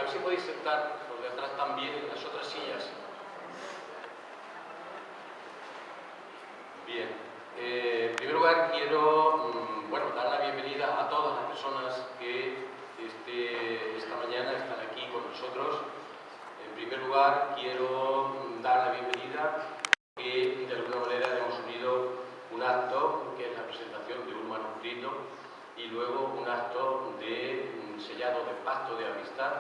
ver si podéis sentar por detrás también en las otras sillas. Bien. En primer lugar, quiero dar la bienvenida a todas las personas que esta mañana están aquí con nosotros. En primer lugar, quiero dar la bienvenida que de alguna manera hemos unido un acto que es la presentación de un manuscrito y luego un acto de sellado de pacto de amistad.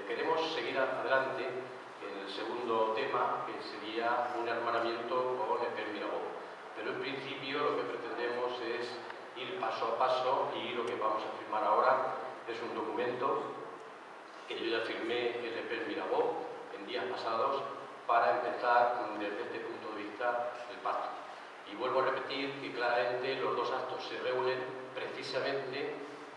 Queremos seguir adelante en el segundo tema, que sería un hermanamiento con Epel Mirabeau. Pero en principio lo que pretendemos es ir paso a paso, y lo que vamos a firmar ahora es un documento que yo ya firmé en Epel Mirabeau en días pasados para empezar desde este punto de vista el pacto. Y vuelvo a repetir que claramente los dos actos se reúnen precisamente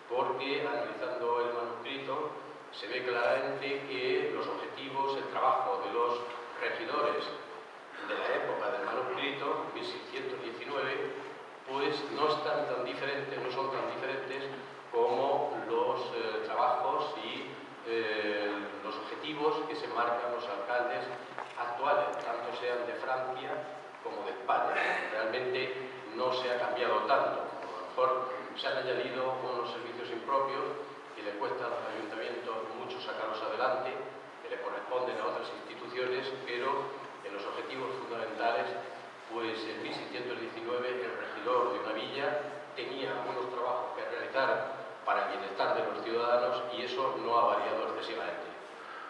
porque, analizando el manuscrito, se ve claramente que los objetivos, el trabajo de los regidores de la época del manuscrito, 1619, pues no son tan diferentes como los trabajos y los objetivos que se marcan los alcaldes actuales, tanto sean de Francia como de España. Realmente no se ha cambiado tanto. A lo mejor se han añadido unos servicios impropios que le cuesta a los ayuntamientos mucho sacarlos adelante, que le corresponden a otras instituciones, pero en los objetivos fundamentales, pues en 1619 el regidor de una villa tenía unos trabajos que realizar para el bienestar de los ciudadanos, y eso no ha variado excesivamente.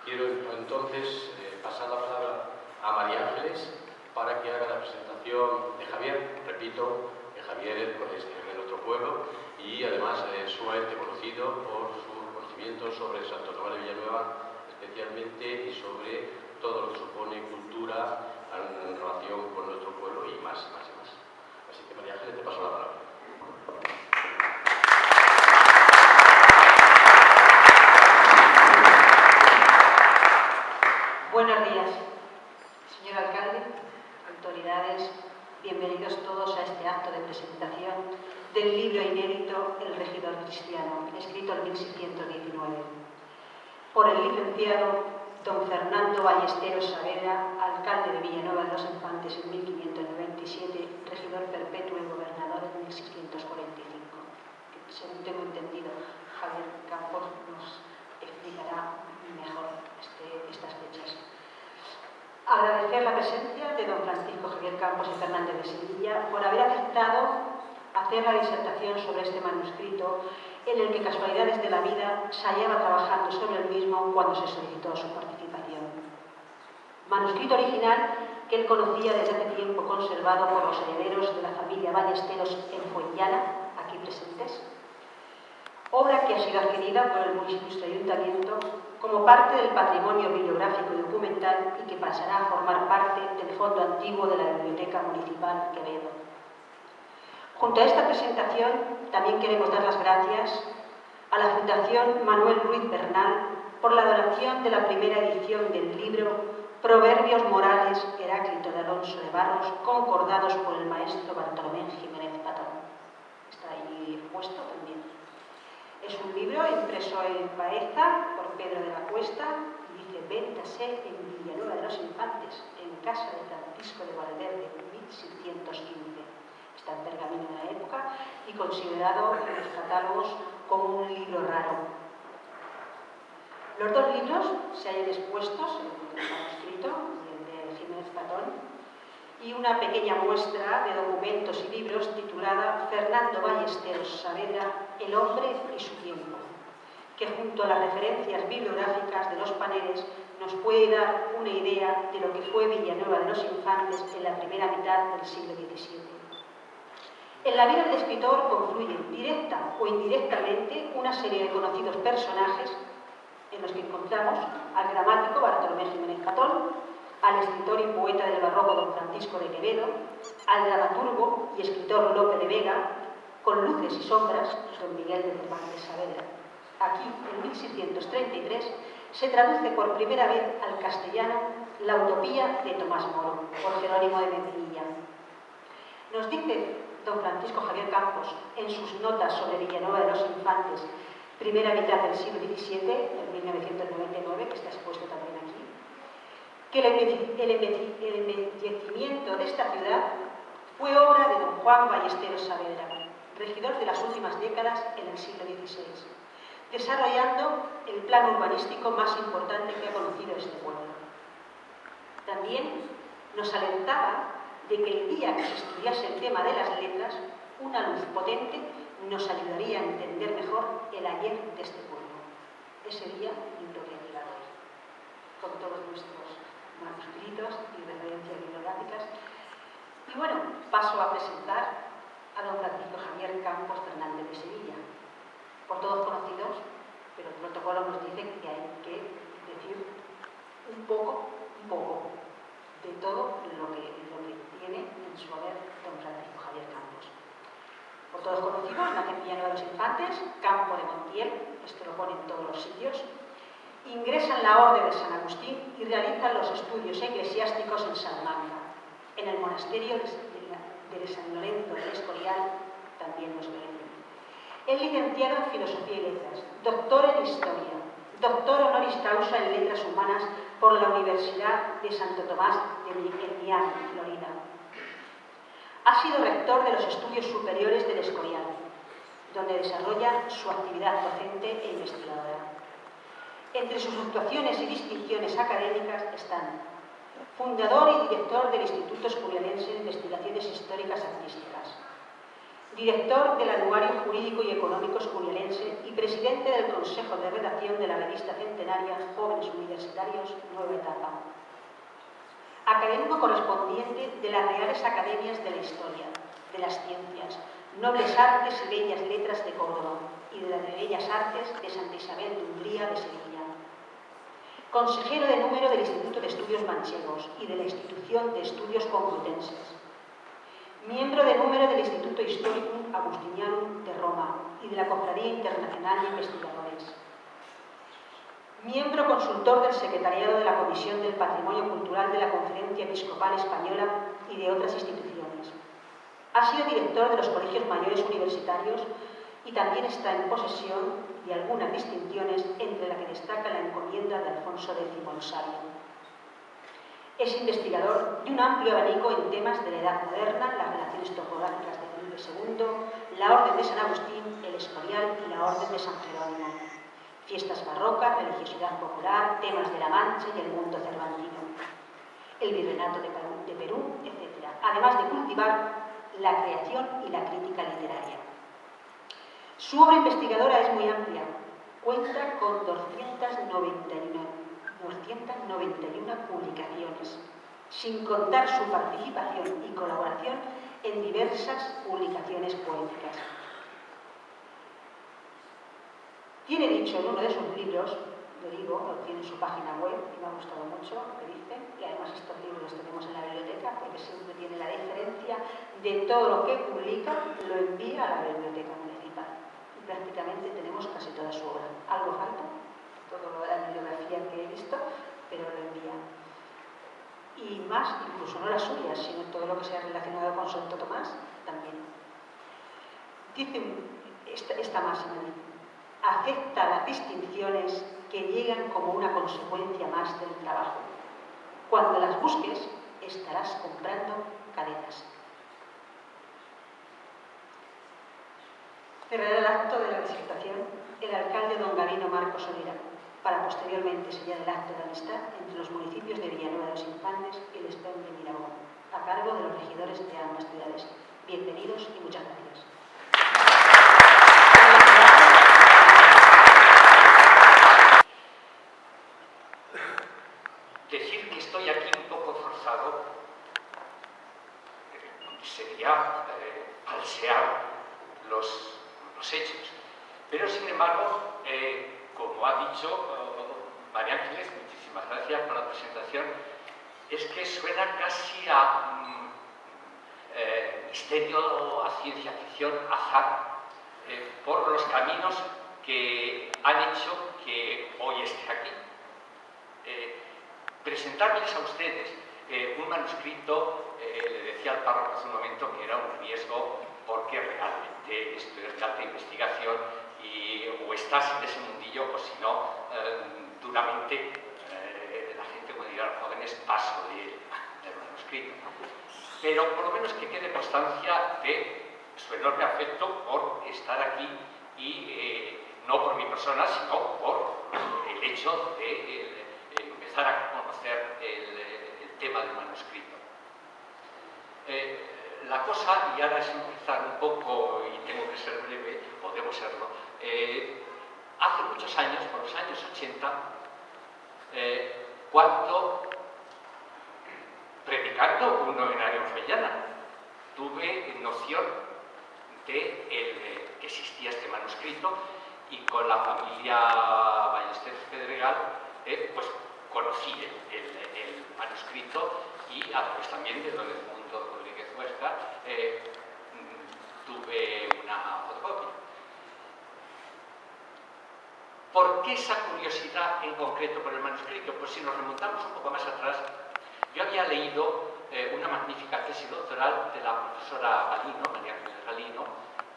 Quiero entonces pasar la palabra a María Ángeles para que haga la presentación de Javier. Repito, que Javier es de nuestro pueblo y además es sumamente conocido por sus conocimientos sobre Santo Tomás de Villanueva especialmente, y sobre todo lo que supone cultura en relación con nuestro pueblo y más. Así que María Ángeles, te paso la palabra. Buenos días, señor alcalde, autoridades, bienvenidos todos a este acto de presentación del libro inédito El regidor cristiano, escrito en 1619, por el licenciado don Fernando Ballesteros Saavedra, alcalde de Villanueva de los Infantes en 1597, regidor perpetuo y gobernador en 1645. Según tengo entendido, Javier Campos nos explicará mejor estas fechas. Agradecer la presencia de don Francisco Javier Campos y Fernández de Sevilla por haber aceptado hacer la disertación sobre este manuscrito, en el que casualidades de la vida se hallaba trabajando sobre el mismo cuando se solicitó su participación. Manuscrito original que él conocía desde hace tiempo, conservado por los herederos de la familia Ballesteros en Fuenllana, aquí presentes. Obra que ha sido adquirida por el Ilustre Ayuntamiento como parte del patrimonio bibliográfico y documental, y que pasará a formar parte del fondo antiguo de la Biblioteca Municipal Quevedo. Junto a esta presentación, también queremos dar las gracias a la Fundación Manuel Ruiz Bernal por la donación de la primera edición del libro Proverbios Morales Heráclito de Alonso de Barros, concordados por el maestro Bartolomé Jiménez Patón. Está ahí puesto también. Es un libro impreso en Baeza por Pedro de la Cuesta, y dice: véntase en Villanueva de los Infantes, en casa de Francisco de Valverde, en 1615. Está en pergamino de la época y considerado en los catálogos como un libro raro. Los dos libros se hallan expuestos, el manuscrito y el de Jiménez Patón, y una pequeña muestra de documentos y libros titulada Fernando Ballesteros Saavedra, El hombre y su tiempo, que junto a las referencias bibliográficas de los paneles nos puede dar una idea de lo que fue Villanueva de los Infantes en la primera mitad del siglo XVII. En la vida del escritor confluyen directa o indirectamente una serie de conocidos personajes, en los que encontramos al gramático Bartolomé Jiménez Patón, al escritor y poeta del barroco don Francisco de Quevedo, al dramaturgo y escritor Lope de Vega, con luces y sombras, don Miguel de Cervantes Saavedra. Aquí, en 1633, se traduce por primera vez al castellano La Utopía de Tomás Moro, por Jerónimo de Medinilla. Nos dice don Francisco Javier Campos, en sus notas sobre Villanueva de los Infantes, primera mitad del siglo XVII, en 1999, que está expuesto también aquí, que el embellecimiento de esta ciudad fue obra de don Juan Ballesteros Saavedra, regidor de las últimas décadas en el siglo XVI, desarrollando el plan urbanístico más importante que ha conocido este pueblo. También nos alentaba de que el día que se estudiase el tema de las letras, una luz potente nos ayudaría a entender mejor el ayer de este pueblo. Ese día, libro que ha llegado hoy, con todos nuestros manuscritos y referencias bibliográficas. Y bueno, paso a presentar a don Francisco Javier Campos Fernández de Sevilla, por todos conocidos, pero el protocolo nos dice que hay que decir un poco de todo lo que tiene en su haber don Francisco Javier Campos. Por todos conocidos, nace en Villanueva de los Infantes, Campo de Montiel, esto lo pone en todos los sitios, ingresa en la Orden de San Agustín y realiza los estudios eclesiásticos en Salamanca, en el monasterio de San Lorenzo del Escorial, también nos merece. Es licenciado en Filosofía y Letras, doctor en Historia, doctor honoris causa en Letras Humanas por la Universidad de Santo Tomás de Miami, Florida. Ha sido rector de los estudios superiores del Escorial, donde desarrolla su actividad docente e investigadora. Entre sus actuaciones y distinciones académicas están fundador y director del Instituto Escorialense de Investigaciones Históricas Artísticas, director del Anuario Jurídico y Económico Escorialense y presidente del Consejo de Redacción de la revista centenaria Jóvenes Universitarios Nueva Etapa. Académico correspondiente de las Reales Academias de la Historia, de las Ciencias, Nobles Artes y Bellas Letras de Córdoba y de las Bellas Artes de Santa Isabel de Hungría de Sevilla. Consejero de número del Instituto de Estudios Manchegos y de la Institución de Estudios Complutenses. Miembro de número del Instituto Historicum Agustinianum de Roma y de la Cofradía Internacional de Investigadores. Miembro consultor del Secretariado de la Comisión del Patrimonio Cultural de la Conferencia Episcopal Española y de otras instituciones. Ha sido director de los Colegios Mayores Universitarios y también está en posesión de algunas distinciones, entre las que destaca la encomienda de Alfonso X el Sabio. Es investigador de un amplio abanico en temas de la Edad Moderna, las relaciones topográficas de Felipe II, la Orden de San Agustín, el Escorial y la Orden de San Jerónimo, fiestas barrocas, religiosidad popular, temas de la Mancha y el mundo cervantino, el virreinato de Perú, etc., además de cultivar la creación y la crítica literaria. Su obra investigadora es muy amplia, cuenta con 291 publicaciones, sin contar su participación y colaboración en diversas publicaciones poéticas. Tiene dicho en uno de sus libros, lo digo, lo tiene en su página web y me ha gustado mucho lo que dice, y además estos libros los tenemos en la biblioteca porque siempre tiene la deferencia de todo lo que publica, lo envía a la biblioteca municipal. Y prácticamente tenemos casi toda su obra. Algo falta, todo lo de la bibliografía que he visto, pero lo envía. Y más, incluso no las suyas, sino todo lo que sea relacionado con Santo Tomás, también. Dice esta máxima, acepta las distinciones que llegan como una consecuencia más del trabajo. Cuando las busques, estarás comprando cadenas. Cerrará el acto de la disertación el alcalde don Gabino Marcos Solera, para posteriormente sellar el acto de amistad entre los municipios de Villanueva de los Infantes y el Estén de Miragón, a cargo de los regidores de ambas ciudades. Bienvenidos y muchas gracias. Decir que estoy aquí un poco forzado sería falsear los hechos. Pero, sin embargo, como ha dicho María Ángeles, muchísimas gracias por la presentación, es que suena casi a misterio, a ciencia ficción, azar, por los caminos que han hecho que hoy esté aquí. Presentarles a ustedes un manuscrito, le decía al párroco hace un momento que era un riesgo porque realmente esto es de alta investigación o estás pero por lo menos que quede constancia de su enorme afecto por estar aquí y no por mi persona, sino por el hecho de empezar a conocer el tema del manuscrito. La cosa, y ahora es empezar un poco, y tengo que ser breve, o debo serlo, hace muchos años, por los años 80, cuando, predicando uno en Arenfellana, tuve noción de que existía este manuscrito, y con la familia Ballesteros Pedregal, pues conocí el manuscrito, y pues también de don Edmundo Rodríguez Huesca tuve una fotocopia. ¿Por qué esa curiosidad en concreto por el manuscrito? Pues si nos remontamos un poco más atrás, yo había leído una magnífica tesis doctoral de la profesora Galino, María Ángeles Galino,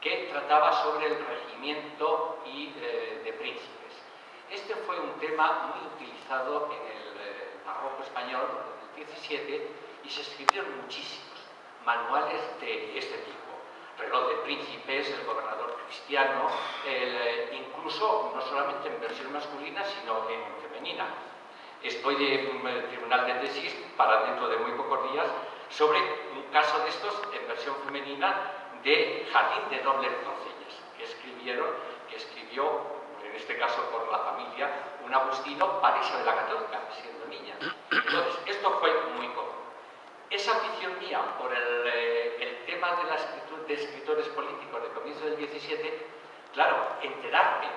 que trataba sobre el regimiento y de príncipes. Este fue un tema muy utilizado en el barroco español del XVII y se escribieron muchísimos manuales de este tipo. Reloj de príncipes, el gobernador cristiano, incluso no solamente en versión masculina, sino en femenina. Estoy en el tribunal de tesis para dentro de muy pocos días sobre un caso de estos en versión femenina de Jardín de Nobles Doncellas, que escribió, en este caso por la familia, un agustino para Isabel la Católica, siendo niña. Entonces, esto fue muy común. Esa afición mía por el tema de la escritura de escritores políticos de comienzo del XVII, claro, enterarme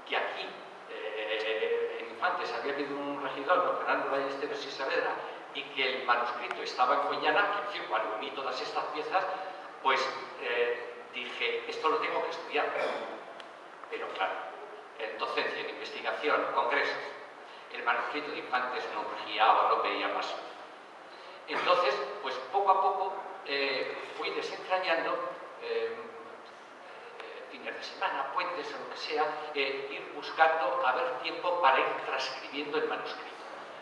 que aquí en Infantes había habido un regidor, don Fernando Ballesteros y Saavedra, y que el manuscrito estaba en Follana, que en fin, cuando uní todas estas piezas, pues dije, esto lo tengo que estudiar. Pero claro, en docencia, en investigación, congresos, el manuscrito de Infantes no regía o no veía más. Entonces, pues poco a poco fui desentrañando, fines de semana, puentes o lo que sea, ir buscando a ver tiempo para ir transcribiendo el manuscrito.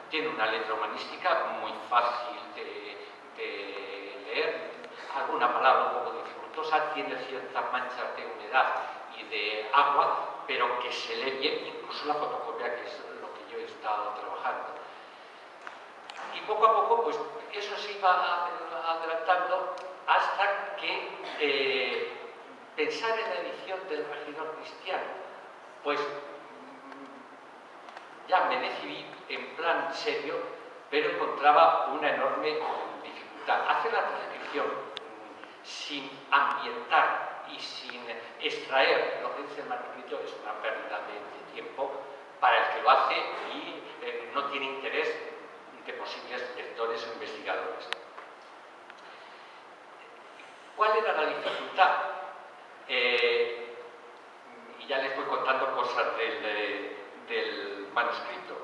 Tiene una letra humanística muy fácil de leer, alguna palabra un poco dificultosa, tiene ciertas manchas de humedad y de agua, pero que se lee bien, incluso la fotocopia, que es lo que yo he estado trabajando. Y poco a poco, pues eso se iba adelantando hasta que pensar en la edición del regidor cristiano, pues ya me decidí en plan serio, pero encontraba una enorme dificultad. Hacer la transcripción sin ambientar y sin extraer lo que dice el manuscrito es una pérdida de tiempo para el que lo hace y no tiene interés de posibles lectores o investigadores. ¿Cuál era la dificultad? Y ya les voy contando cosas del manuscrito.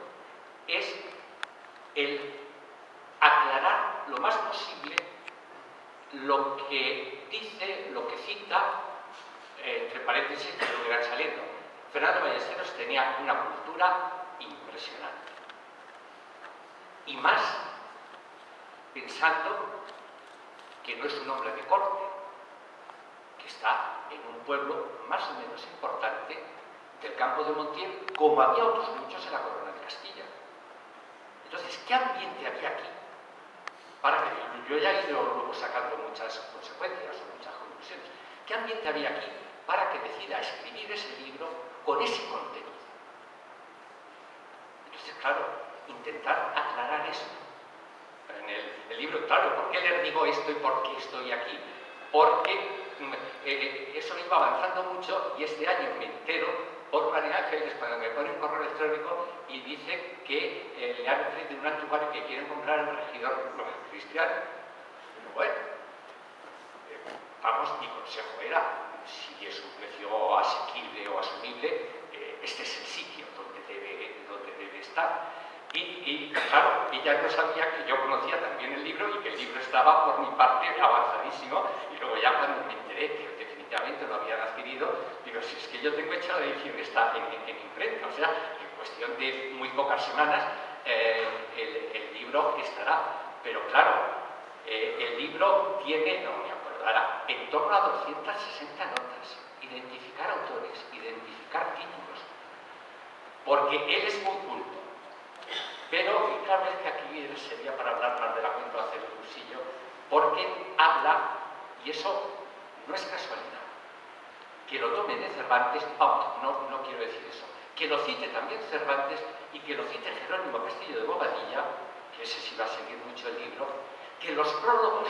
Es el aclarar lo más posible lo que dice, lo que cita, entre paréntesis, que lo irán saliendo. Fernando Ballesteros tenía una cultura impresionante. Y más pensando que no es un hombre de corte, que está en un pueblo más o menos importante del campo de Montiel, como había otros muchos en la corona de Castilla. Entonces, ¿qué ambiente había aquí? Para que yo ya he ido luego sacando muchas consecuencias o muchas conclusiones. ¿Qué ambiente había aquí para que decida escribir ese libro con ese contenido? Entonces, claro, intentar aclarar eso. En el libro, claro, ¿por qué les digo esto y por qué estoy aquí? Porque eso iba avanzando mucho y este año me entero por María Ángeles cuando me pone un correo electrónico y dice que le han ofrecido un anticuario que quieren comprar el regidor cristiano. Bueno, vamos, mi consejo era, si es un precio asequible o asumible, este es el sitio donde debe estar. Y claro, ella no sabía que yo conocía también el libro y que el libro estaba por mi parte avanzadísimo, y luego ya cuando me enteré que definitivamente lo habían adquirido, digo, si es que yo tengo hecha la edición, está en imprenta, o sea, en cuestión de muy pocas semanas el libro estará. Pero claro, El libro tiene, no me acuerdo ahora, en torno a 260 notas. Identificar autores, identificar títulos, porque él es muy culto. Pero claro, es que aquí sería para hablar más de la cuenta, hacer el cursillo, porque habla, y eso no es casualidad, que lo tome de Cervantes, no quiero decir eso, que lo cite también Cervantes y que lo cite Jerónimo Castillo de Bobadilla, que ese sí va a seguir mucho el libro, que los prólogos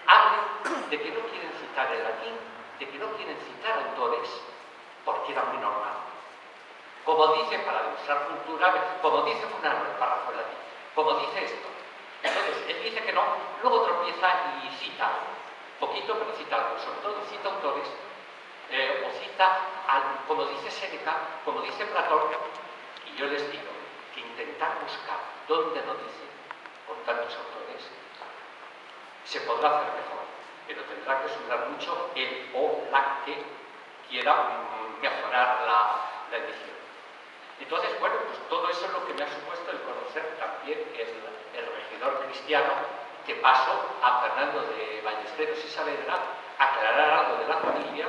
hablen de que no quieren citar el latín, de que no quieren citar autores, porque era muy normal. Como dice, para demostrar cultura, como dice Fulano, el párrafo en latín, como dice esto. Entonces, él dice que no, luego tropieza y cita, poquito, pero cita algo, sobre todo cita autores, o cita, como dice Séneca, como dice Platón, y yo les digo que intentar buscar dónde lo dice, con tantos autores, se podrá hacer mejor, pero tendrá que sudar mucho el o la que quiera mejorar la edición. Entonces, bueno, pues todo eso es lo que me ha supuesto el conocer también el regidor cristiano, que paso a Fernando de Ballesteros y Saavedra, aclarar algo de la familia,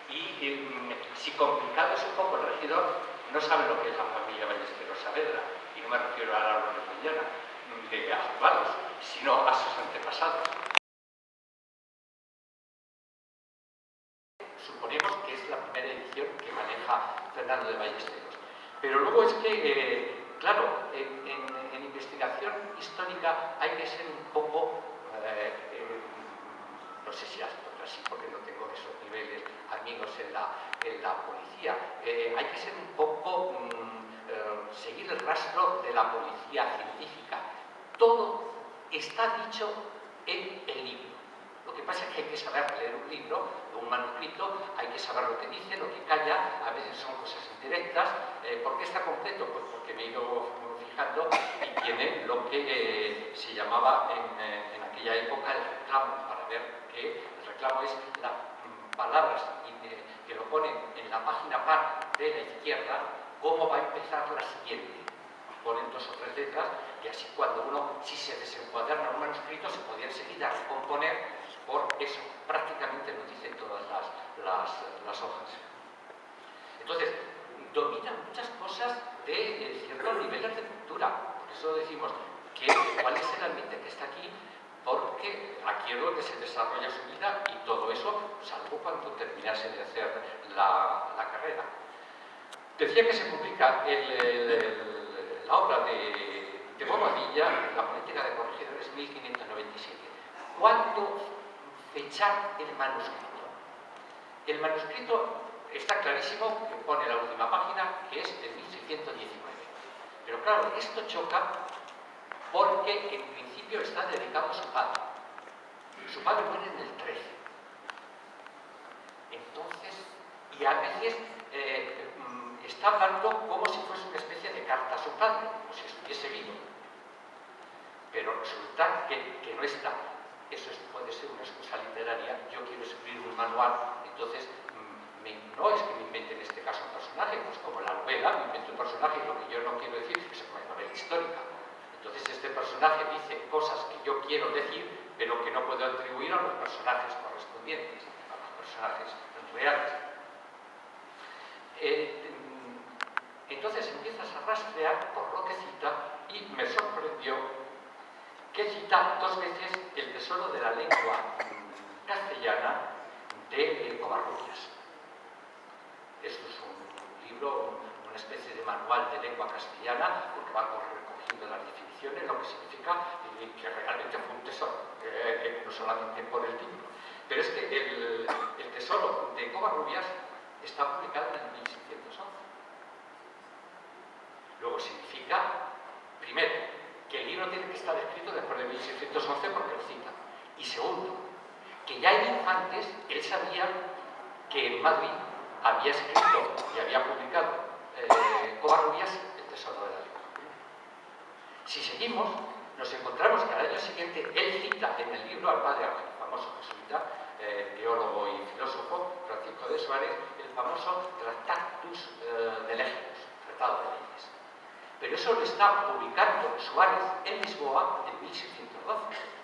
y si complicado es un poco el regidor, no sabe lo que es la familia Ballesteros Saavedra, y no me refiero a la mañana de actuales, sino a sus antepasados. Suponemos que es la primera edición que maneja Fernando de Ballesteros. Pero luego es que, claro, en investigación histórica hay que ser un poco, no sé si así, porque no tengo esos niveles amigos en la policía, hay que ser un poco, seguir el rastro de la policía científica. Todo está dicho en el libro. Lo que pasa es que hay que saber leer un libro, un manuscrito, hay que saber lo que dice, lo que calla, a veces son cosas indirectas. ¿Por qué está completo? Pues porque me he ido fijando y tiene lo que se llamaba en aquella época el reclamo, para ver que el reclamo es las palabras que lo ponen en la página par de la izquierda, cómo va a empezar la siguiente. Ponen 2 o 3 letras, y así cuando uno, si se desencuaderna un manuscrito, se podía enseguida recomponer. Por eso, prácticamente nos dicen todas las hojas. Entonces, dominan muchas cosas de ciertos niveles de cultura. Por eso decimos cuál es el ambiente que está aquí, porque aquí es donde se desarrolla su vida y todo eso, salvo cuando terminase de hacer la carrera. Decía que se publica la obra de Bobadilla, La política de corregidores, 1597. ¿Cuándo fechar el manuscrito? El manuscrito está clarísimo, que pone la última página, que es el 1619. Pero claro, esto choca porque en principio está dedicado a su padre. Su padre muere en el 13. Entonces, y a veces está hablando como si fuese una especie de carta a su padre, como si estuviese vivo. Pero resulta que no está. Eso puede ser una excusa literaria. Yo quiero escribir un manual, entonces no es que me invente en este caso un personaje, pues como la novela, me invento un personaje y lo que yo no quiero decir es una novela histórica. Entonces este personaje dice cosas que yo quiero decir, pero que no puedo atribuir a los personajes correspondientes, a los personajes reales. Entonces empiezas a rastrear por lo que cita y me sorprendió que cita 2 veces El tesoro de la lengua castellana de Covarrubias. Esto es un libro, una especie de manual de lengua castellana, porque va recogiendo las definiciones, lo que significa, que realmente fue un tesoro, no solamente por el título. Pero es que el tesoro de Covarrubias está publicado en el 1611. Luego significa, primero, que el libro tiene que estar escrito después de 1611 porque lo cita. Y segundo, que ya en Infantes él sabía que en Madrid había escrito y había publicado Covarrubias El tesoro de la lengua. Si seguimos, nos encontramos que al año siguiente él cita en el libro al padre Ángel, famoso jesuita, teólogo y filósofo, Francisco de Suárez, el famoso Tractatus de Legios, Tratado de Leyes. Pero eso lo está publicando Suárez en Lisboa en 1612.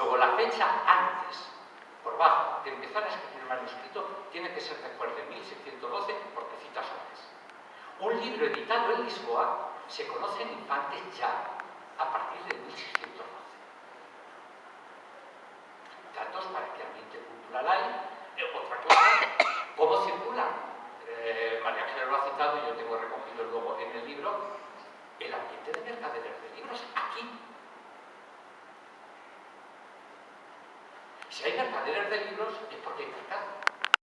Luego, la fecha antes, por bajo, de empezar a escribir el manuscrito, tiene que ser después de 1612, porque cita Soares. Un libro editado en Lisboa se conoce en Infantes ya, a partir de 1612. Datos para qué ambiente cultural hay. Otra cosa, cómo circula. María Ángeles lo ha citado y yo tengo recogido luego en el libro el ambiente de mercaderes de libros aquí. Si hay mercaderes de libros es porque hay mercado.